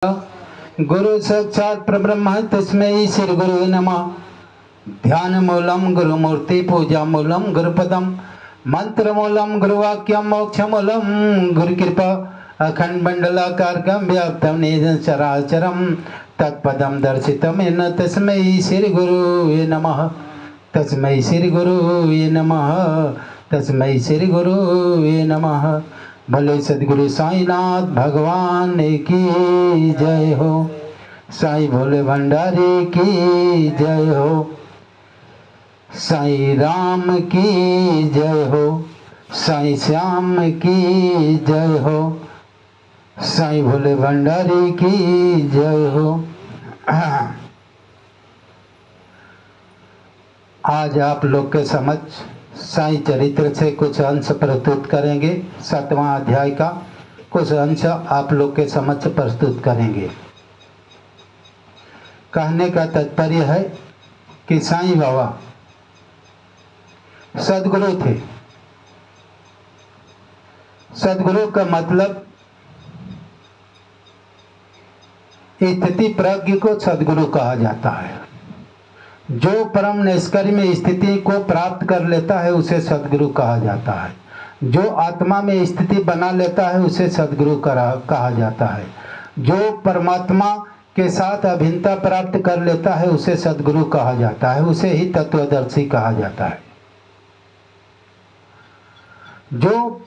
गुरु साक्षात् परब्रह्म तस्मै श्री गुरुवे नमः। ध्यान मूलम गुरुमूर्ति पूजा मूलम गुरुपदम मंत्र मूलम गुरुवाक्यम मोक्ष मूलम गुरुकृपा अखंड मंडलाकारकम व्याप्तम निजं चराचरम तत्पदम दर्शितम येन तस्मै श्री गुरुवे नमः। तस्मै श्री गुरुवे नमः। तस्मै श्री गुरुवे नमः। भले सदगुरु साईनाथ भगवान की जय हो। साईं भोले भंडारी की जय हो। साईं राम की जय हो। साईं श्याम की जय हो। साईं भोले भंडारी की जय हो। आज आप लोग के समक्ष साईं चरित्र से कुछ अंश प्रस्तुत करेंगे। 7वां अध्याय का कुछ अंश आप लोग के समक्ष प्रस्तुत करेंगे। कहने का तात्पर्य है कि साईं बाबा सदगुरु थे। सदगुरु का मतलब स्थिति प्रज्ञ को सदगुरु कहा जाता है। जो परम निष्कर्म स्थिति को प्राप्त कर लेता है उसे सदगुरु कहा जाता है। जो आत्मा में स्थिति बना लेता है उसे सदगुरु कहा जाता है। जो परमात्मा के साथ अभिन्नता प्राप्त कर लेता है उसे सदगुरु कहा जाता है। उसे ही तत्वदर्शी कहा जाता है। जो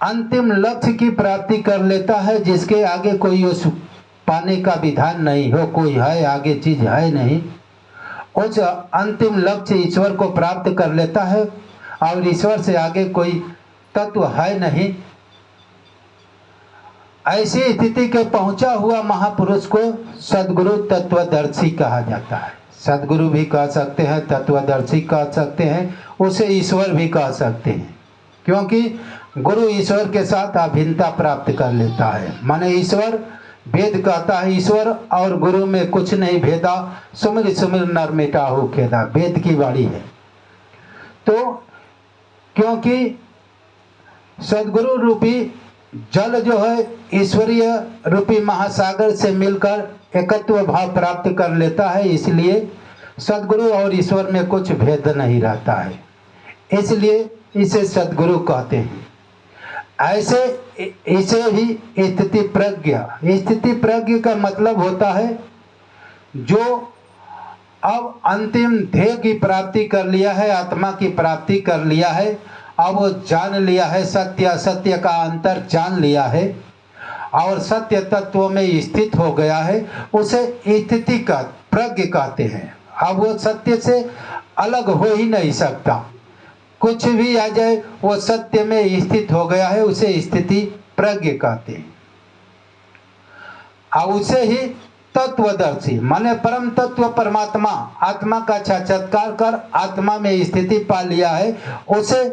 अंतिम लक्ष्य की प्राप्ति कर लेता है, जिसके आगे कोई उस पाने का विधान नहीं हो, कोई है आगे चीज है नहीं, उस अंतिम लक्ष्य ईश्वर को प्राप्त कर लेता है और ईश्वर से आगे कोई तत्व है नहीं, ऐसी स्थिति के पहुंचा हुआ महापुरुष को सदगुरु तत्वदर्शी कहा जाता है। सदगुरु भी कह सकते हैं, तत्वदर्शी कह सकते हैं, उसे ईश्वर भी कह सकते हैं, क्योंकि गुरु ईश्वर के साथ अभिन्नता प्राप्त कर लेता है। माने ईश्वर, वेद कहता है ईश्वर और गुरु में कुछ नहीं भेदा, सुमिर सुमिर नर मिटा हो खेदा, वेद की वाणी है। तो क्योंकि सदगुरु रूपी जल जो है ईश्वरीय रूपी महासागर से मिलकर एकत्व भाव प्राप्त कर लेता है, इसलिए सदगुरु और ईश्वर में कुछ भेद नहीं रहता है, इसलिए इसे सदगुरु कहते हैं। ऐसे इसे ही स्थिति प्रज्ञ। स्थिति प्रज्ञ का मतलब होता है जो अब अंतिम ध्येय की प्राप्ति कर लिया है, आत्मा की प्राप्ति कर लिया है, अब वो जान लिया है, सत्य असत्य का अंतर जान लिया है और सत्य तत्व में स्थित हो गया है, उसे स्थिति का प्रज्ञ कहते हैं। अब वो सत्य से अलग हो ही नहीं सकता, कुछ भी आ जाए वो सत्य में स्थित हो गया है, उसे स्थिति प्रज्ञ कहते हैं। और उसे ही तत्वदर्शी माने परम तत्व परमात्मा, आत्मा का साक्षात्कार कर आत्मा में स्थिति पा लिया है, उसे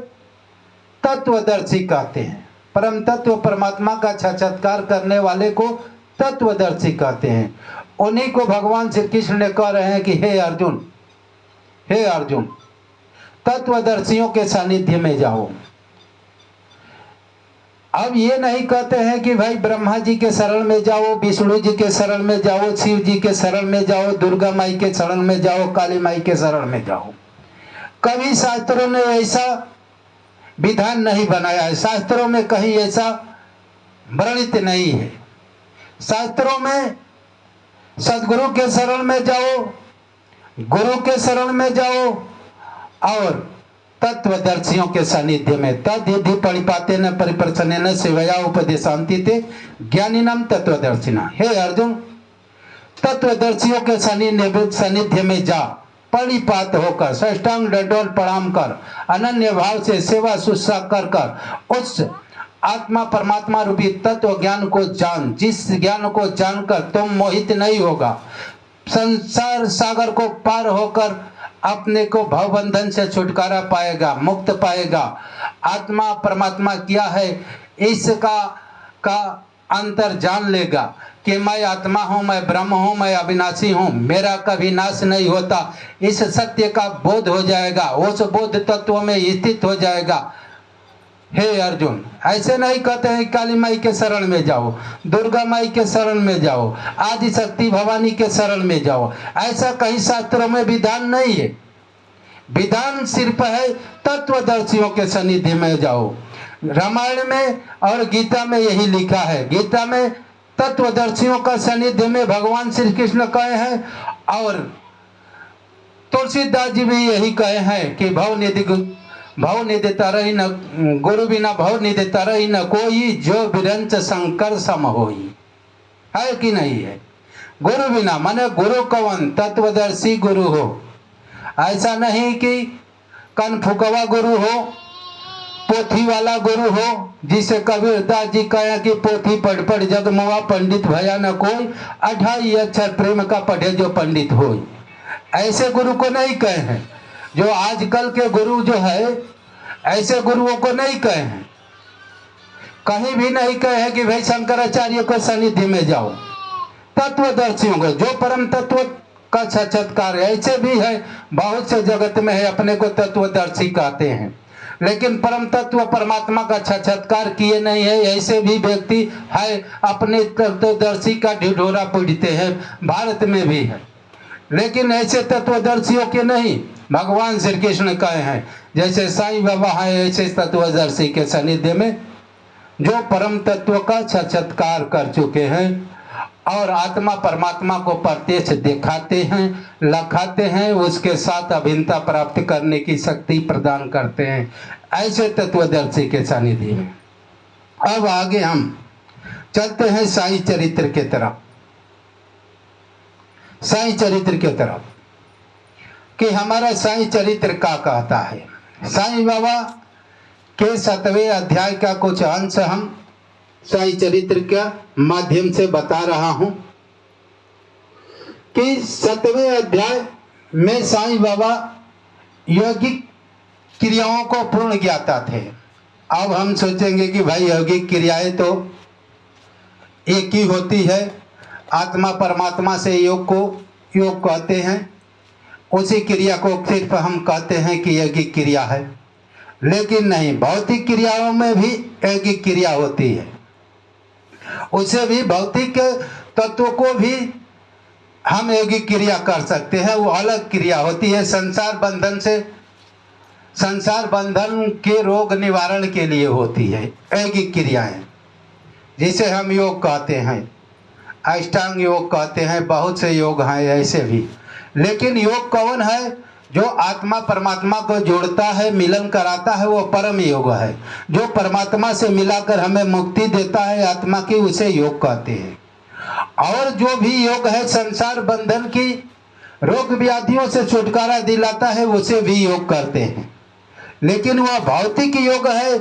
तत्वदर्शी कहते हैं। परम तत्व परमात्मा का साक्षात्कार करने वाले को तत्वदर्शी कहते हैं। उन्हीं को भगवान श्री कृष्ण ने कह रहे हैं कि हे अर्जुन, हे अर्जुन, तत्वदर्शियों के सानिध्य में जाओ। अब ये नहीं कहते हैं कि भाई ब्रह्मा जी के शरण में जाओ, विष्णु जी के शरण में जाओ, शिव जी के शरण में जाओ, दुर्गा माई के शरण में जाओ, काली माई के शरण में जाओ। कभी शास्त्रों ने ऐसा विधान नहीं बनाया है, शास्त्रों में कहीं ऐसा वर्णित नहीं है। शास्त्रों में सदगुरु के शरण में जाओ, गुरु के शरण में जाओ और तत्वदर्शियों के सानिध्य में। तद्यधि परिपातेन परिप्रच्छन्नेन सेवया उपदेशान्ति ते ज्ञानिनां तत्वदर्शिना। हे अर्जुन, तत्वदर्शियों के सानिध्य में जा, परिपात होकर साष्टांग दंडवत प्रणाम कर, अनन्य भाव से सेवा शुश्रूषा कर कर उस आत्मा परमात्मा रूपी तत्व ज्ञान को जान। जिस ज्ञान को जानकर तुम मोहित नहीं होगा, संसार सागर को पार होकर अपने को भवबंधन से छुटकारा पाएगा, मुक्त पाएगा। आत्मा परमात्मा क्या है इसका अंतर जान लेगा कि मैं आत्मा हूँ, मैं ब्रह्म हूँ, मैं अविनाशी हूँ, मेरा कभी नाश नहीं होता। इस सत्य का बोध हो जाएगा, उस बोध तत्व में स्थित हो जाएगा। हे अर्जुन, ऐसे नहीं कहते हैं काली माई के शरण में जाओ, दुर्गा माई के शरण में जाओ, आदि शक्ति भवानी के शरण में जाओ। ऐसा कहीं शास्त्रों में विधान नहीं है। विधान सिर्फ है तत्वदर्शियों के सानिध्य में जाओ। रामायण में और गीता में यही लिखा है। गीता में तत्वदर्शियों का सानिध्य में भगवान श्री कृष्ण कहे हैं, और तुलसीदास जी भी यही कहे हैं कि भव निधि तरहि न गुरु बिना भव निधि तरहि न कोई, जो विरंच शंकर सम होई। है कि नहीं है? गुरु बिना माने गुरु कौन? तत्वदर्शी गुरु हो। ऐसा नहीं कि कनफुकवा गुरु हो, पोथी वाला गुरु हो, जिसे कबीरदास जी कहे कि पोथी पढ़ पढ़ जग मुआ, पंडित भया न कोई, 28 अक्षर प्रेम का पढ़े जो पंडित हो। ऐसे गुरु को नहीं कहे हैं। जो आजकल के गुरु जो है, ऐसे गुरुओं को नहीं कहे हैं। कहीं भी नहीं कहे हैं कि भाई शंकराचार्य को सानिध्य में जाओ। तत्वदर्शियों को, जो परम तत्व का साक्षात्कार है, ऐसे भी है, बहुत से जगत में है, अपने को तत्वदर्शी कहते हैं, लेकिन परम तत्व परमात्मा का साक्षात्कार किए नहीं है। ऐसे भी व्यक्ति है, अपने तत्वदर्शी का ढिढोरा पीटते हैं, भारत में भी है। लेकिन ऐसे तत्वदर्शियों के नहीं, भगवान श्री कृष्ण कहे हैं, जैसे साईं बाबा है, ऐसे तत्वदर्शी के सानिध्य में जो परम तत्व का साक्षात्कार कर चुके हैं और आत्मा परमात्मा को प्रत्यक्ष दिखाते हैं, लखाते हैं, उसके साथ अभिन्नता प्राप्त करने की शक्ति प्रदान करते हैं, ऐसे तत्वदर्शी के सानिध्य में। अब आगे हम चलते हैं साईं चरित्र के तरफ। साईं चरित्र के तरफ कि हमारा साईं चरित्र क्या कहता है। साईं बाबा के 7वें अध्याय का कुछ अंश हम साईं चरित्र के माध्यम से बता रहा हूं कि 7वें अध्याय में साईं बाबा यौगिक क्रियाओं को पूर्ण ज्ञाता थे। अब हम सोचेंगे कि भाई यौगिक क्रियाएं तो एक ही होती है, आत्मा परमात्मा से योग को योग कहते हैं, उसी क्रिया को सिर्फ हम कहते हैं कि यौगिक क्रिया है। लेकिन नहीं, भौतिक क्रियाओं में भी यौगिक क्रिया होती है, उसे भी भौतिक तत्व को भी हम यौगिक क्रिया कर सकते हैं, वो अलग क्रिया होती है। संसार बंधन के रोग निवारण के लिए होती है यौगिक क्रियाएं, जिसे हम योग कहते हैं, अष्टांग योग कहते हैं, बहुत से योग हैं ऐसे भी। लेकिन योग कौन है? जो आत्मा परमात्मा को जोड़ता है, मिलन कराता है, वो परम योग है। जो परमात्मा से मिलाकर हमें मुक्ति देता है आत्मा की, उसे योग कहते हैं। और जो भी योग है संसार बंधन की रोग व्याधियों से छुटकारा दिलाता है, उसे भी योग करते हैं। लेकिन वह भौतिक योग है,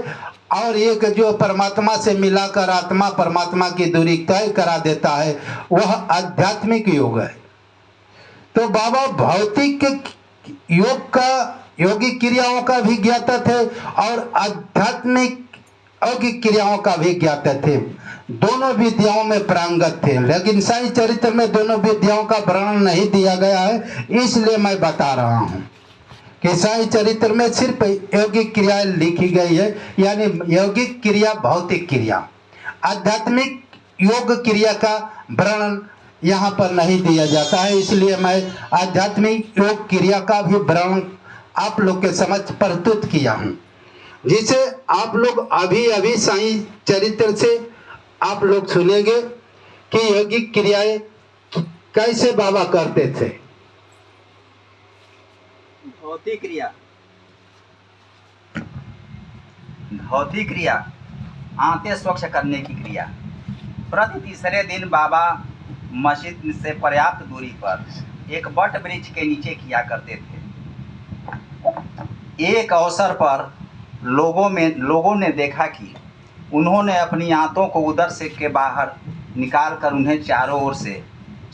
और एक जो परमात्मा से मिलाकर आत्मा परमात्मा की दूरी तय करा देता है, वह आध्यात्मिक योग है। तो बाबा भौतिक योग का योगिक क्रियाओं का भी ज्ञाता थे और आध्यात्मिक यौगिक क्रियाओं का भी ज्ञाता थे। दोनों विद्याओं में प्रांगत थे, लेकिन साईं चरित्र में दोनों विद्याओं का वर्णन नहीं दिया गया है, इसलिए मैं बता रहा हूँ कि साईं चरित्र में सिर्फ यौगिक क्रियाएं लिखी गई है, यानी यौगिक क्रिया भौतिक क्रिया, आध्यात्मिक योग क्रिया का वर्णन यहाँ पर नहीं दिया जाता है। इसलिए मैं आध्यात्मिक योग क्रिया का भी वर्णन आप लोग के समक्ष प्रस्तुत किया हूँ, जिसे आप लोग अभी अभी साईं चरित्र से आप लोग सुनेंगे कि यौगिक क्रियाएं कैसे बाबा करते थे। भौतिक क्रिया आंतें स्वच्छ करने की क्रिया। प्रति तीसरे दिन बाबा मस्जिद से पर्याप्त दूरी पर एक बट वृक्ष के नीचे किया करते थे। एक अवसर पर लोगों ने देखा कि उन्होंने अपनी आंतों को उदर से के बाहर निकालकर उन्हें चारों ओर से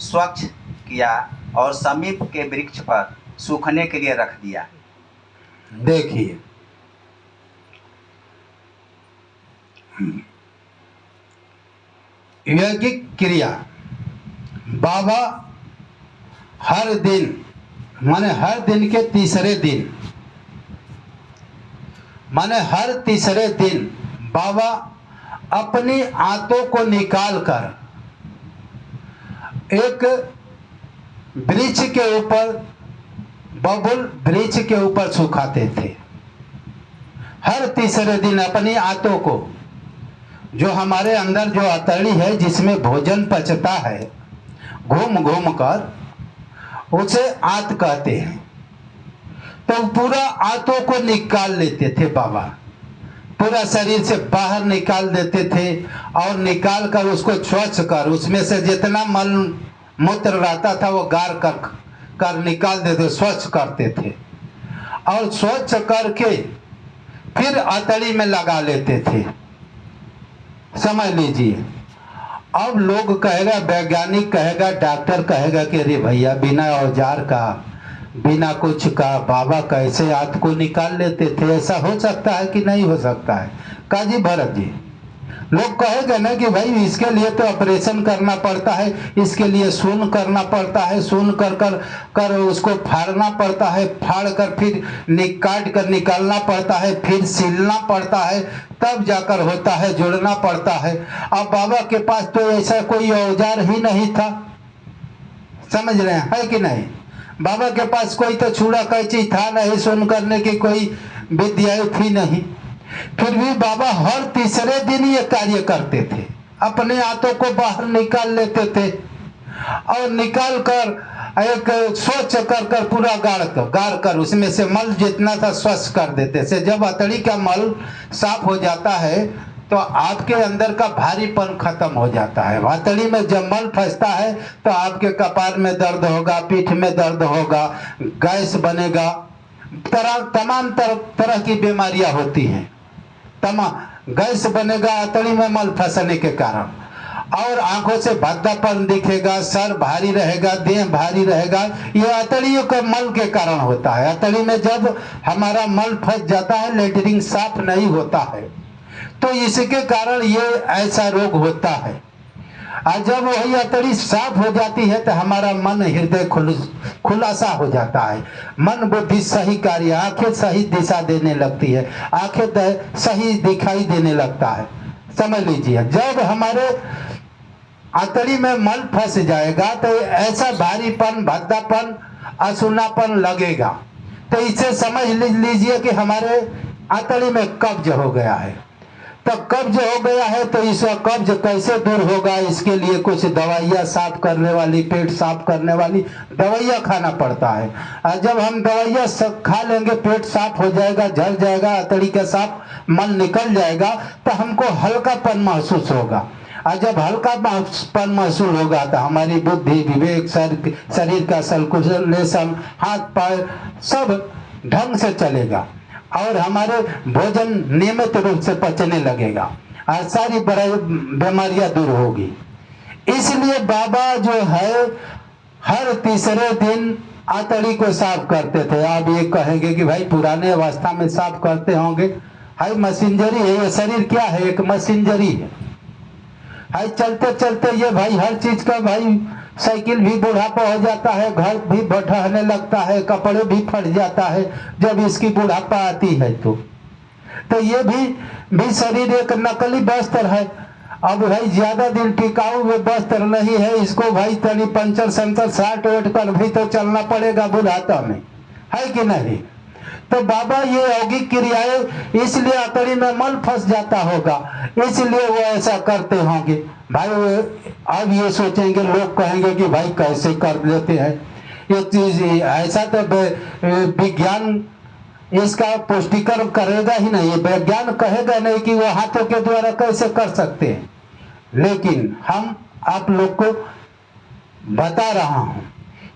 स्वच्छ किया और समीप के वृक्ष पर सूखने के लिए रख दिया। देखिए, यौगिक क्रिया बाबा हर दिन, माने हर दिन के तीसरे दिन माने हर तीसरे दिन बाबा अपनी आंतों को निकाल कर एक वृक्ष के ऊपर, बबुल वृक्ष के ऊपर सुखाते थे। हर तीसरे दिन अपनी आंतों को, जो हमारे अंदर जो अतड़ी है जिसमें भोजन पचता है, घूम घूम कर उसे आंत कहते हैं, तो पूरा आंतों को निकाल लेते थे बाबा, पूरा शरीर से बाहर निकाल देते थे और निकाल कर उसको स्वच्छ कर, उसमें से जितना मल मूत्र रहता था वो गार कर निकाल देते, स्वच्छ करते थे और स्वच्छ करके फिर अतड़ी में लगा लेते थे। समझ लीजिए। अब लोग कहेगा, वैज्ञानिक कहेगा, डॉक्टर कहेगा कि अरे भैया बिना औजार का, बिना कुछ का बाबा कैसे आंत को निकाल लेते थे? ऐसा हो सकता है कि नहीं हो सकता है? काजी भरत जी, लोग कहेंगे ना कि भाई इसके लिए तो ऑपरेशन करना पड़ता है, इसके लिए सुन करना पड़ता है, सुन कर उसको फाड़ना पड़ता है, फाड़ कर फिर काट कर निकालना पड़ता है, फिर सिलना पड़ता है, तब जाकर होता है, जोड़ना पड़ता है। अब बाबा के पास तो ऐसा कोई औजार ही नहीं था। समझ रहे हैं, है कि नहीं? बाबा के पास कोई तो छुरा कैंची था नहीं, सुन करने की कोई विद्या थी नहीं। फिर भी बाबा हर तीसरे दिन ये कार्य करते थे, अपने हाथों को बाहर निकाल लेते थे और निकाल कर एक स्वच्छ कर पूरा गाड़ कर उसमें से मल जितना था स्वच्छ कर देते थे। जब अतड़ी का मल साफ हो जाता है तो आपके अंदर का भारीपन खत्म हो जाता है। अतड़ी में जब मल फंसता है तो आपके कपार में दर्द होगा, पीठ में दर्द होगा, गैस बनेगा, तमाम तरह की बीमारियां होती हैं। तमाम गैस बनेगा अतड़ी में मल फंसने के कारण, और आंखों से भद्दापन दिखेगा, सर भारी रहेगा, देह भारी रहेगा। ये अतड़ियों का मल के कारण होता है। अतड़ी में जब हमारा मल फंस जाता है, लेटरिन साफ नहीं होता है, तो इसके कारण ये ऐसा रोग होता है। और जब वही अतड़ी साफ हो जाती है तो हमारा मन हृदय खुलासा हो जाता है, मन बुद्धि सही कार्य, आंखें सही दिशा देने लगती है, आंखें सही दिखाई देने लगता है। समझ लीजिए, जब हमारे अतड़ी में मल फंस जाएगा तो ऐसा भारीपन, भद्दापन, असूनापन लगेगा। तो इसे समझ लीजिए कि हमारे अतड़ी में कब्ज हो गया है। तो कब्ज हो गया है तो इसका कब्ज कैसे दूर होगा? इसके लिए कुछ दवाइयाँ साफ करने वाली, पेट साफ करने वाली दवाइयाँ खाना पड़ता है। और जब हम दवाइयाँ खा लेंगे, पेट साफ हो जाएगा, झड़ जाएगा, अतड़ी का साफ मल निकल जाएगा, तो हमको हल्कापन महसूस होगा। और जब हल्कापन महसूस होगा तो हमारी बुद्धि, विवेक, शरीर का सर्कुलेशन, हाथ पैर सब ढंग से चलेगा और हमारे भोजन नियमित रूप से पचने लगेगा और सारी बीमारियां दूर होगी। इसलिए बाबा जो है हर तीसरे दिन अतड़ी को साफ करते थे। आप ये कहेंगे कि भाई पुराने अवस्था में साफ करते होंगे, हाई मशीनरी है ये शरीर। क्या है? एक मशीनरी है। हाई चलते चलते ये भाई हर चीज का, भाई साइकिल भी बुढ़ापा हो जाता है, घर भी ढहने लगता है, कपड़े भी फट जाता है जब इसकी बुढ़ापा आती है। तो ये भी शरीर एक नकली वस्त्र है। अब भाई ज्यादा दिन टिकाऊ में वस्त्र नहीं है, इसको भाई तनी पंचर संचर साट वेट कर भी तो चलना पड़ेगा बुढ़ापा में, है कि नहीं? तो बाबा ये यौगिक क्रियाएं, इसलिए अतड़ी में मल फंस जाता होगा, इसलिए वो ऐसा करते होंगे। भाई अब ये सोचेंगे, लोग कहेंगे कि भाई कैसे कर लेते हैं ये चीज? ऐसा तो विज्ञान इसका पुष्टिकरण करेगा ही नहीं, विज्ञान कहेगा नहीं कि वो हाथों के द्वारा कैसे कर सकते हैं। लेकिन हम आप लोग को बता रहा हूं,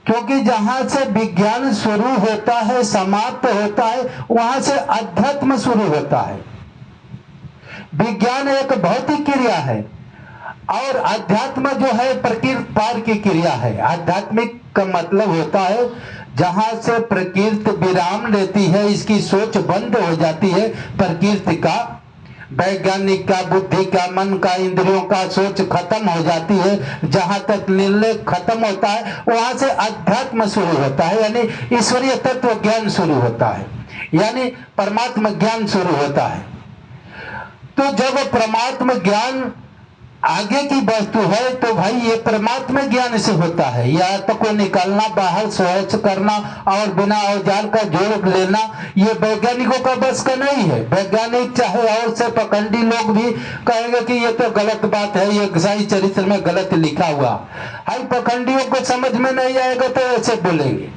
क्योंकि जहां से विज्ञान शुरू होता है, समाप्त होता है, वहां से अध्यात्म शुरू होता है। विज्ञान एक भौतिक क्रिया है और अध्यात्म जो है प्रकृति पार की क्रिया है। आध्यात्मिक का मतलब होता है जहां से प्रकृति विराम लेती है, इसकी सोच बंद हो जाती है, प्रकृति का, वैज्ञानिक का, बुद्धि का, मन का, इंद्रियों का सोच खत्म हो जाती है। जहां तक निर्णय खत्म होता है वहां से अध्यात्म शुरू होता है, यानी ईश्वरीय तत्व ज्ञान शुरू होता है। यानी परमात्मा ज्ञान शुरू होता है। तो जब परमात्मा ज्ञान आगे की वस्तु है तो भाई ये परमात्मा ज्ञान से होता है। या तो को निकालना, बाहर स्वच्छ करना और बिना औजार का जोड़ लेना, ये वैज्ञानिकों का बस का नहीं है। वैज्ञानिक चाहे और से पखंडी लोग भी कहेंगे कि ये तो गलत बात है, ये ईसाई चरित्र में गलत लिखा हुआ है। पखंडियों को समझ में नहीं आएगा तो ऐसे बोलेंगे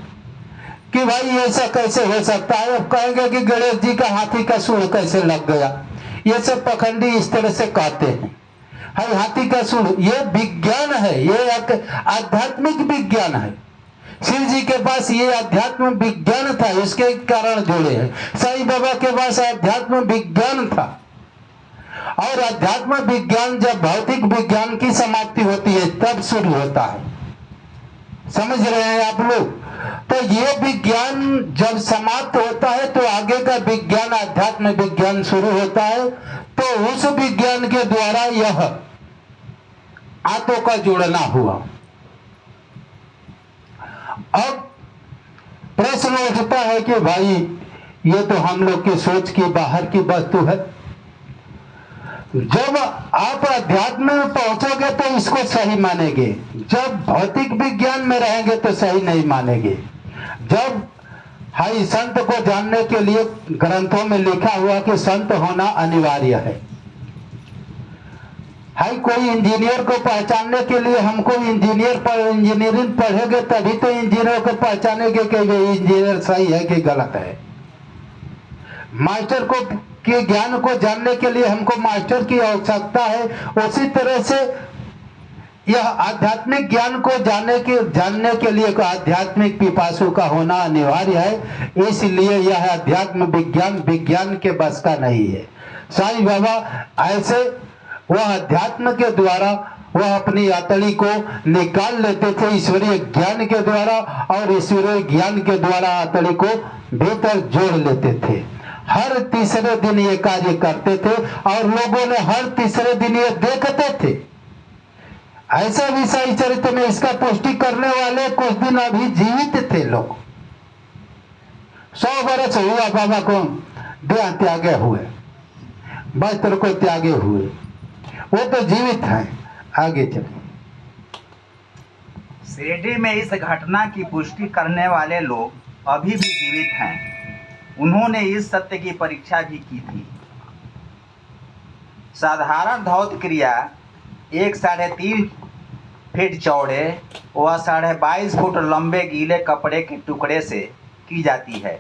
कि भाई ऐसा कैसे हो सकता है। अब कहेंगे कि गणेश जी का हाथी का सूंड कैसे लग गया। ये सब पखंडी इस तरह से कहते हैं। हाथी का सूंड ये विज्ञान है, ये एक आध्यात्मिक विज्ञान है। शिव जी के पास ये अध्यात्म विज्ञान था, इसके कारण जोड़े हैं। साईं बाबा के पास अध्यात्म विज्ञान था। और अध्यात्म विज्ञान जब भौतिक विज्ञान की समाप्ति होती है तब शुरू होता है। समझ रहे हैं आप लोग? तो ये विज्ञान जब समाप्त होता है तो आगे का विज्ञान अध्यात्म विज्ञान शुरू होता है। तो उस विज्ञान के द्वारा यह आत्मा का जोड़ना हुआ। अब प्रश्न उठता है कि भाई ये तो हम लोग की सोच की बाहर की वस्तु है। जब आप अध्यात्म में पहुंचोगे तो इसको सही मानेंगे, जब भौतिक विज्ञान में रहेंगे तो सही नहीं मानेंगे। जब संत को जानने के लिए ग्रंथों में लिखा हुआ कि संत होना अनिवार्य है। कोई इंजीनियर को पहचानने के लिए हमको इंजीनियरिंग पढ़ेंगे तभी तो इंजीनियर को पहचानेंगे कि वे इंजीनियर सही है कि गलत है। मास्टर को के ज्ञान को जानने के लिए हमको मास्टर की आवश्यकता है। उसी तरह से यह आध्यात्मिक ज्ञान को जानने के लिए आध्यात्मिक पिपासु का होना अनिवार्य है। इसलिए यह अध्यात्म विज्ञान के बस का नहीं है। साईं बाबा ऐसे वह अध्यात्म के द्वारा वह अपनी आतड़ी को निकाल लेते थे ईश्वरीय ज्ञान के द्वारा, और ईश्वरीय ज्ञान के द्वारा आतड़ी को भीतर जोड़ लेते थे। हर तीसरे दिन ये कार्य करते थे और लोगों ने हर तीसरे दिन ये देखते थे। ऐसा भी ईसाई चरित्र में इसका पुष्टि करने वाले कुछ दिन अभी जीवित थे लोग। 100 वर्ष हुआ बाबा को देह त्यागे हुए, वस्त्र को त्यागे हुए, वो तो जीवित हैं। आगे चलिए। शिरडी में इस घटना की पुष्टि करने वाले लोग अभी भी जीवित हैं। उन्होंने इस सत्य की परीक्षा भी की थी। साधारण धौत क्रिया 1.5 फीट चौड़े व 22.5 फुट लंबे गीले कपड़े के टुकड़े से की जाती है।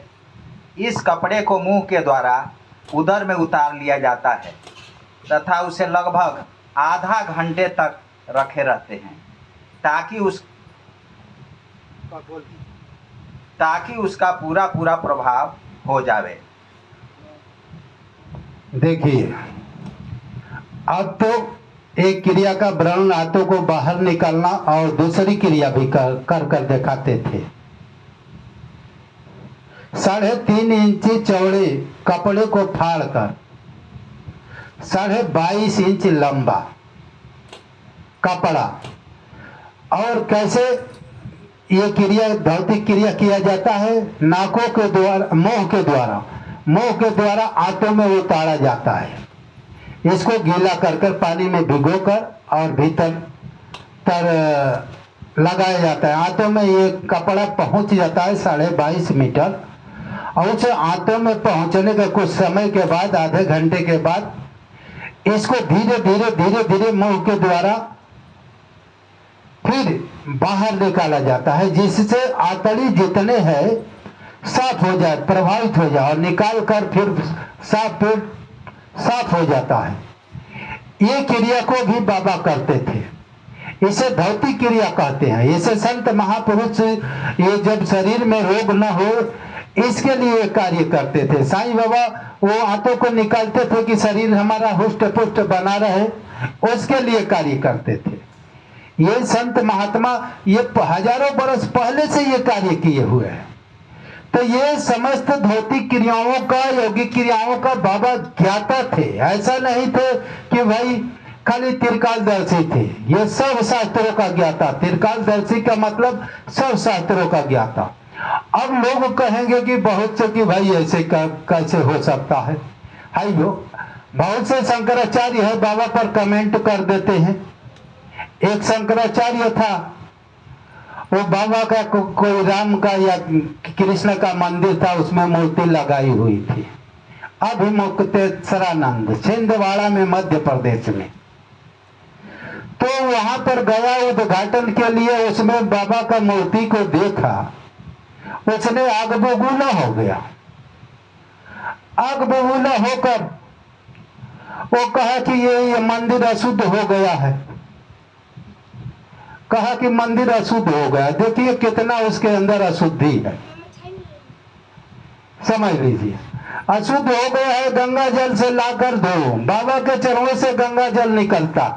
इस कपड़े को मुंह के द्वारा उदर में उतार लिया जाता है तथा उसे लगभग आधा घंटे तक रखे रहते हैं ताकि उसका पूरा प्रभाव हो जावे। देखिए, अब तो एक क्रिया का वर्णन आंतों को बाहर निकालना और दूसरी क्रिया भी कर दिखाते थे। 3.5 इंची चौड़े कपड़े को फाड़कर 22.5 इंच लंबा कपड़ा, और कैसे ये क्रिया भौतिक क्रिया किया जाता है? नाकों के द्वारा, मुंह के द्वारा आंतों में उतारा जाता है। इसको गीला कर पानी में भिगोकर और भीतर लगाया जाता है। आंतों में ये कपड़ा पहुंच जाता है 22.5 मीटर, और उसे आंतों में पहुंचने के कुछ समय के बाद, आधे घंटे के बाद, इसको धीरे धीरे मुंह के द्वारा फिर बाहर निकाला जाता है, जिससे आंतड़ी जितने हैं साफ हो जाए, प्रभावित हो जाए, और निकाल कर फिर साफ हो जाता है। ये क्रिया को भी बाबा करते थे। इसे भौतिक क्रिया कहते हैं। इसे संत महापुरुष ये जब शरीर में रोग न हो इसके लिए कार्य करते थे। साईं बाबा वो आंतों को निकालते थे कि शरीर हमारा हुष्ट पुष्ट बना रहे, उसके लिए कार्य करते थे। ये संत महात्मा ये हजारों बरस पहले से ये कार्य किए हुए हैं। तो ये समस्त भौतिक क्रियाओं का, यौगिक क्रियाओं का बाबा ज्ञाता थे। ऐसा नहीं थे कि भाई खाली त्रिकालदर्शी थे। ये सब शास्त्रों का ज्ञाता। त्रिकालदर्शी का मतलब सब शास्त्रों का ज्ञाता। अब लोग कहेंगे कि बहुत से कि भाई ऐसे कैसे हो सकता है। हाई लो, बहुत से शंकराचार्य है बाबा पर कमेंट कर देते हैं। एक शंकराचार्य था, वो बाबा का कोई राम का या कृष्ण का मंदिर था, उसमें मूर्ति लगाई हुई थी। अभिमुक्तेश्वरानंद छिंदवाड़ा में मध्य प्रदेश में। तो वहां पर गया उद्घाटन के लिए, उसमें बाबा का मूर्ति को देखा, उसने आग बबूला हो गया। आग बबूला होकर वो कहा कि ये मंदिर अशुद्ध हो गया है। कहा कि मंदिर अशुद्ध हो गया। देखिए कितना उसके अंदर अशुद्धि है, समझ लीजिए। अशुद्ध हो गया है, गंगा जल से लाकर धो। बाबा के चरणों से गंगा जल निकलता।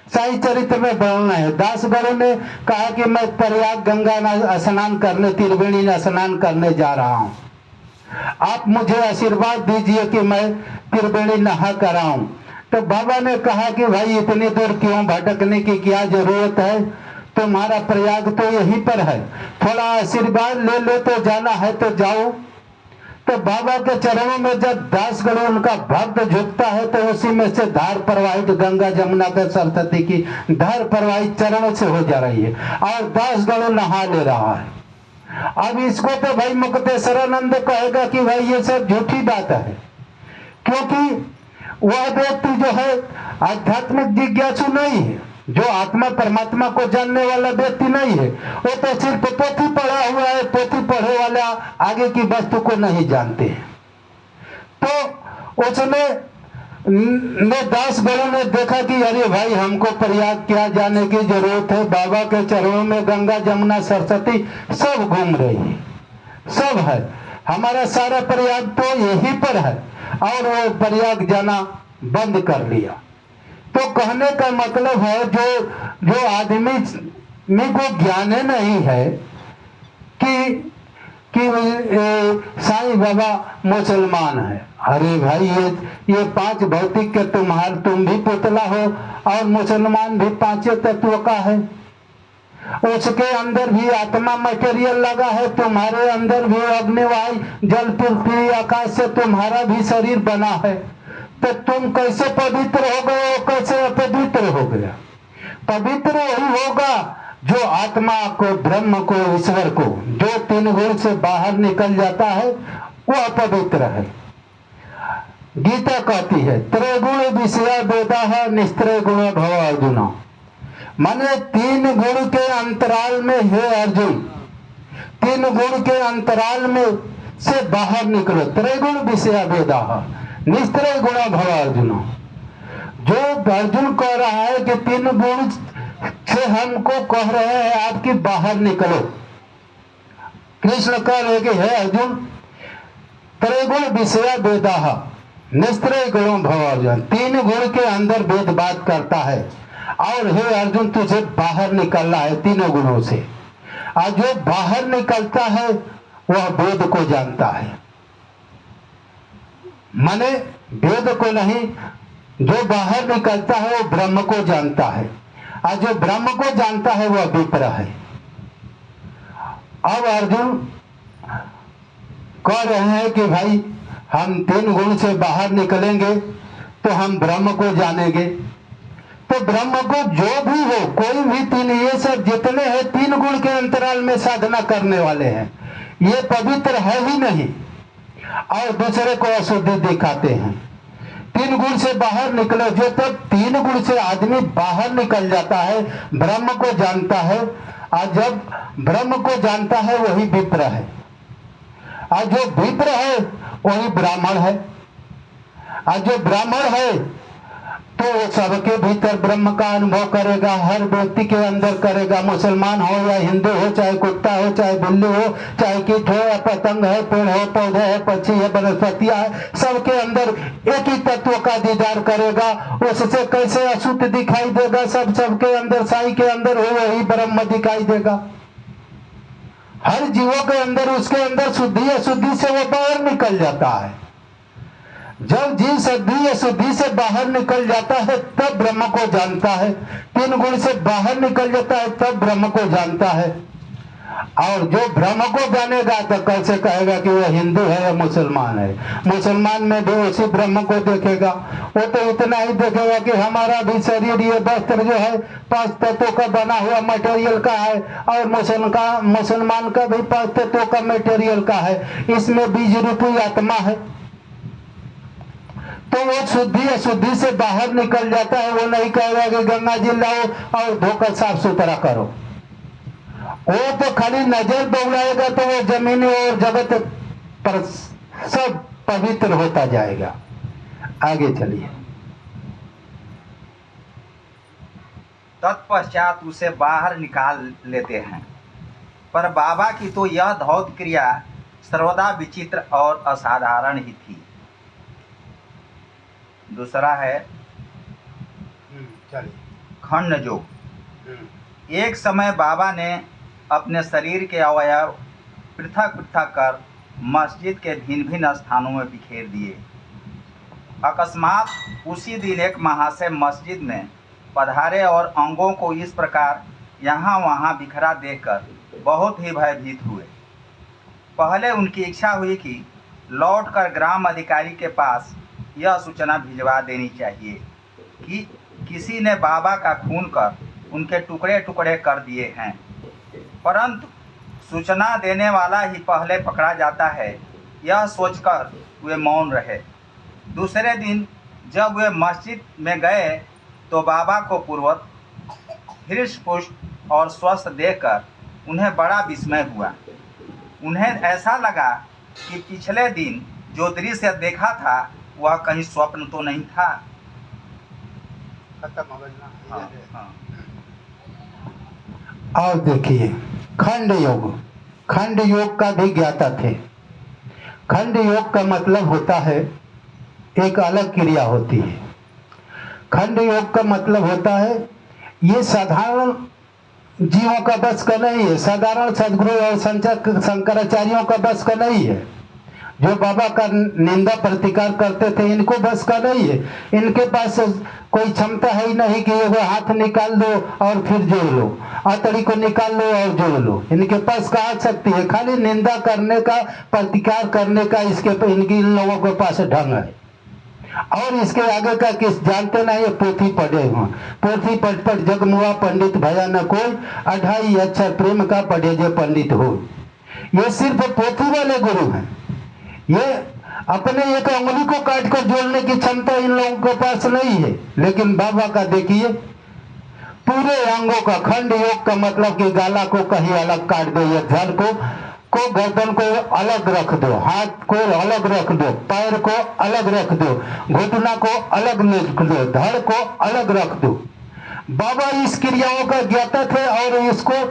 साई चरित्र में वर्णन है। दासगणों ने कहा कि मैं प्रयाग गंगा स्नान करने, त्रिवेणी स्नान करने जा रहा हूं, आप मुझे आशीर्वाद दीजिए कि मैं त्रिवेणी नहा कर आऊं। तो बाबा ने कहा कि भाई इतनी दूर क्यों भटकने की क्या जरूरत है, तुम्हारा प्रयाग तो यहीं पर है, थोड़ा आशीर्वाद ले लो, तो जाना है तो जाओ। तो बाबा के चरणों में जब दासगण उनका भक्त झुकता है, तो उसी में से धार प्रवाहित गंगा जमुना के सरस्वती की धार प्रवाहित चरणों से हो जा रही है, और दासगण नहा ले रहा है। अब इसको तो भाई मुक्तेश्वरानंद कहेगा कि भाई ये सब झूठी बात है, क्योंकि वह व्यक्ति जो है आध्यात्मिक जिज्ञासु नहीं है, जो आत्मा परमात्मा को जानने वाला व्यक्ति नहीं है। वो तो सिर्फ पोथी पढ़ा हुआ है, पोथी पढ़े वाला आगे की वस्तु को नहीं जानते हैं। तो उसने दासगणों ने देखा कि अरे भाई हमको प्रयाग क्या जाने की जरूरत है, बाबा के चरणों में गंगा जमुना सरस्वती सब घूम रही है, सब है, हमारा सारा प्रयाग तो यहीं पर है, और वो प्रयाग जाना बंद कर लिया। तो कहने का मतलब है, जो आदमी को ज्ञान नहीं है कि साईं बाबा मुसलमान है। अरे भाई ये पांच भौतिक के तुम भी पुतला हो, और मुसलमान भी पांचों तत्व का है। उसके अंदर भी आत्मा मटेरियल लगा है, तुम्हारे अंदर भी अग्नि वायु जल पृथ्वी आकाश से तुम्हारा भी शरीर बना है। तो तुम कैसे पवित्र हो गए, कैसे अपवित्र हो गया? पवित्र वही होगा जो आत्मा को, ब्रह्म को, ईश्वर को, जो तीन गुण से बाहर निकल जाता है, वो अपवित्र है। गीता कहती है त्रैगुण विषया वेदा निस्त्रय गुण भव अर्जुन। माने तीन गुण के अंतराल में, हे अर्जुन, तीन गुण के अंतराल में से बाहर निकलो। त्रैगुण विषया वेदा निस्त्रय गुण भव अर्जुन। जो अर्जुन कह रहा है कि तीन गुण से हमको कह रहे हैं आपकी बाहर निकलो। कृष्ण कह रहे कि हे अर्जुन, त्रैगुण विषया वेदा निस्त्रय गुण भव अर्जुन। तीन गुण के अंदर वेद बात करता है, और हे अर्जुन तुझे बाहर निकलना है तीनों गुणों से। और जो बाहर निकलता है वह वेद को जानता है। माने वेद को नहीं, जो बाहर निकलता है वो ब्रह्म को जानता है, और जो ब्रह्म को जानता है वह विप्र है। अब अर्जुन कह रहे हैं कि भाई हम तीन गुण से बाहर निकलेंगे तो हम ब्रह्म को जानेंगे। तो ब्रह्म को जो भी हो, कोई भी तीन, ये सब जितने हैं तीन गुण के अंतराल में साधना करने वाले हैं, ये पवित्र है ही नहीं, और दूसरे को अशुद्धि दिखाते हैं। तीन गुण से बाहर निकले, जो तब तीन गुण से आदमी बाहर निकल जाता है, ब्रह्म को जानता है, और जब ब्रह्म को जानता है वही विप्र है, और जो विप्र है वही ब्राह्मण है। और जो ब्राह्मण है तो वो सबके भीतर ब्रह्म का अनुभव करेगा, हर व्यक्ति के अंदर करेगा। मुसलमान हो या हिंदू हो, चाहे कुत्ता हो, चाहे बिल्ली हो, चाहे कीट हो या पतंग है, पेड़ हो, पौधे है, पक्षी है, वनस्पतियां है, सबके अंदर एक ही तत्व का दीदार करेगा। उससे कैसे अशुद्ध दिखाई देगा? सबके अंदर, साई के अंदर हो वही ब्रह्म दिखाई देगा। हर जीवों के अंदर, उसके अंदर शुद्धि अशुद्धि से वो बाहर निकल जाता है। जब जीव शुद्धि अशुद्धि से बाहर निकल जाता है तब ब्रह्म को जानता है। तीन गुण से बाहर निकल जाता है तब ब्रह्म को जानता है। और जो ब्रह्म को जानेगा तो कैसे कहेगा कि वो हिंदू है या मुसलमान है। मुसलमान में भी उसी ब्रह्म को देखेगा। वो तो इतना ही देखेगा कि हमारा भी शरीर, ये वस्त्र जो है 5 तत्वों का बना हुआ मटेरियल का है, और मुसलमान का भी 5 तत्वों का मटेरियल का है। इसमें बीज रूपी आत्मा है। तो वो शुद्धि अशुद्धि से बाहर निकल जाता है। वो नहीं कहेगा कि गंगा जी लाओ और धोकर साफ सुथरा करो। वो तो खाली नजर दौड़ाएगा तो वो जमीन और जगत पर सब पवित्र होता जाएगा। आगे चलिए। तत्पश्चात उसे बाहर निकाल लेते हैं। पर बाबा की तो यह धौत क्रिया सर्वदा विचित्र और असाधारण ही थी। दूसरा है खंड योग। एक समय बाबा ने अपने शरीर के अवयव पृथक पृथक कर मस्जिद के भिन्न भिन्न स्थानों में बिखेर दिए। अकस्मात उसी दिन एक महाशय मस्जिद में पधारे और अंगों को इस प्रकार यहाँ वहाँ बिखरा देखकर बहुत ही भयभीत हुए। पहले उनकी इच्छा हुई कि लौटकर ग्राम अधिकारी के पास यह सूचना भिजवा देनी चाहिए कि किसी ने बाबा का खून कर उनके टुकड़े टुकड़े कर दिए हैं, परंतु सूचना देने वाला ही पहले पकड़ा जाता है, यह सोचकर वे मौन रहे। दूसरे दिन जब वे मस्जिद में गए तो बाबा को पूर्वत हृष्ट पुष्ट और स्वस्थ देखकर उन्हें बड़ा विस्मय हुआ। उन्हें ऐसा लगा कि पिछले दिन जो दृश्य देखा था वह कहीं स्वप्न तो नहीं था। हाँ। और देखिए खंड योग। खंड योग का भी ज्ञाता थे। खंड योग का मतलब होता है एक अलग क्रिया होती है। खंड योग का मतलब होता है ये साधारण जीवों का बस का नहीं है, साधारण सदगुरु और शंकराचार्यों का बस का नहीं है। जो बाबा का निंदा प्रतिकार करते थे इनको बस का नहीं है। इनके पास कोई क्षमता है ही नहीं कि वो हाथ निकाल दो और फिर जोड़ लो, आतड़ी को निकाल लो और जोड़ लो। इनके पास कहाँ शक्ति है? खाली निंदा करने का, प्रतिकार करने का इनकी इन लोगों के पास ढंग है। और इसके आगे का किस जानते नहीं है। पोथी पढ़े हुआ, पोथी पढ़ पढ़ जगमुआ पंडित भया न कोई, 28 अक्षर प्रेम का पढ़े जो पंडित हो। ये सिर्फ पोथी वाले गुरु हैं। ये अपने एक उंगली को काट कर जोड़ने की क्षमता इन लोगों के पास नहीं है। लेकिन बाबा का देखिए पूरे अंगों का खंड योग का मतलब कि गाला को कहीं अलग काट दो, या धड़ को गर्दन को अलग रख दो, हाथ को अलग रख दो, पैर को अलग रख दो, घुटना को अलग रख दो, धड़ को अलग रख दो। बाबा इस क्रियाओं का ज्ञाता थे और इसको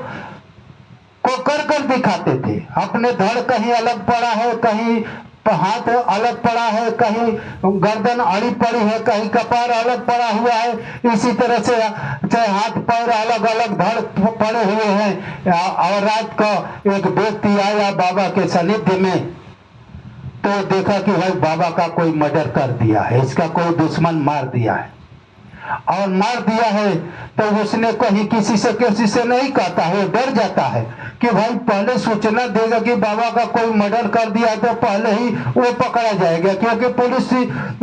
को कर दिखाते थे। अपने धड़ कहीं अलग पड़ा है, कहीं हाथ अलग पड़ा है, कहीं गर्दन अड़ी पड़ी है, कहीं कपार अलग पड़ा हुआ है। इसी तरह से चाहे हाथ पैर अलग अलग धड़ पड़े हुए हैं। और रात का एक व्यक्ति आया बाबा के सानिध्य में तो देखा कि भाई बाबा का कोई मर्डर कर दिया है, इसका कोई दुश्मन मार दिया है। और मार दिया है तो उसने कहीं किसी से नहीं कहता है, डर जाता है कि भाई पहले सूचना देगा कि बाबा का कोई मर्डर कर दिया तो पहले ही वो पकड़ा जाएगा, क्योंकि पुलिस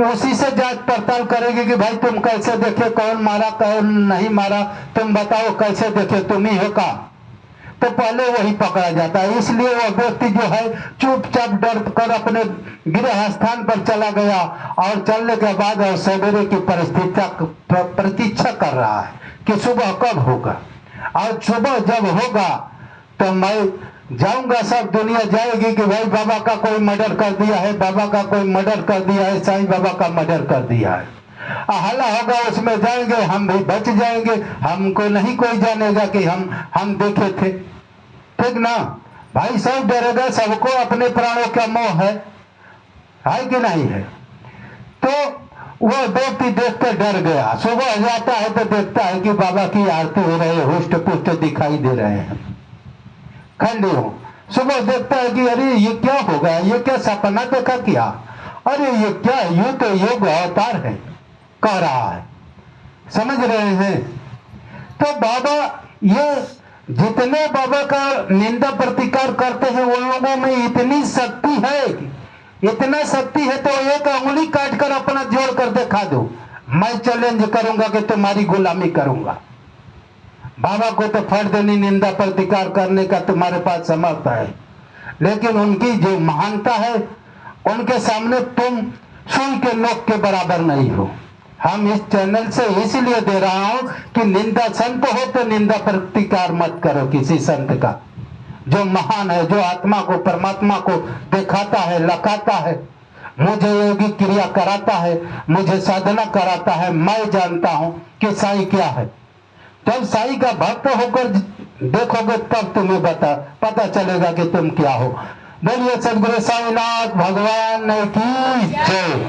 उसी से जांच पड़ताल करेगी कि भाई तुम कैसे देखे, कौन मारा कौन नहीं मारा, तुम बताओ कैसे देखे, तुम ही हो का। तो पहले वही पकड़ा जाता है। इसलिए वह व्यक्ति जो है चुपचाप डर कर अपने गृह स्थान पर चला गया और चलने के बाद और सवेरे की प्रतीक्षा कर रहा है कि सुबह कब होगा। और सुबह जब होगा तो मैं जाऊंगा, सब दुनिया जाएगी कि भाई बाबा का कोई मर्डर कर दिया है, बाबा का कोई मर्डर कर दिया है, साईं बाबा का मर्डर कर दिया है। हल्ला होगा, उसमें जाएंगे, हम भी बच जाएंगे, हमको नहीं कोई जानेगा कि हम देखे थे। ठीक ना भाई, सब डरेगा, सबको अपने प्राणों का मोह है कि नहीं है। तो वो व्यक्ति देखकर डर गया। सुबह जाता है तो देखता है कि बाबा की आरती हो रही है, हुष्ट पुष्ट दिखाई दे रहे हैं खंड योग। सुबह देखता है कि अरे ये क्या हो गया, ये क्या सपना देखा क्या, अरे ये क्या, ये तो योग अवतार है कह रहा है। समझ रहे हैं? तो बाबा ये जितने बाबा का निंदा प्रतिकार करते हैं उन लोगों में इतनी शक्ति है, इतना शक्ति है तो एक अंगुली काट कर अपना जोड़ कर दिखा दो, मैं चैलेंज करूंगा कि तुम्हारी गुलामी करूंगा। बाबा को तो फट देनी निंदा प्रतिकार करने का तुम्हारे पास समर्थ है, लेकिन उनकी जो महानता है उनके सामने तुम सुई के नोक के बराबर नहीं हो। हम इस चैनल से इसलिए दे रहा हूं कि निंदा संत हो तो निंदा प्रतिकार मत करो किसी संत का, जो महान है, जो आत्मा को परमात्मा को दिखाता है, लखाता है, मुझे योगी क्रिया कराता है, मुझे साधना कराता है। मैं जानता हूं कि साईं क्या है। जब साईं का भक्त होकर देखोगे तब तुम्हें पता चलेगा कि तुम क्या हो। बोलिए सदगुरु साईनाथ भगवान की जय।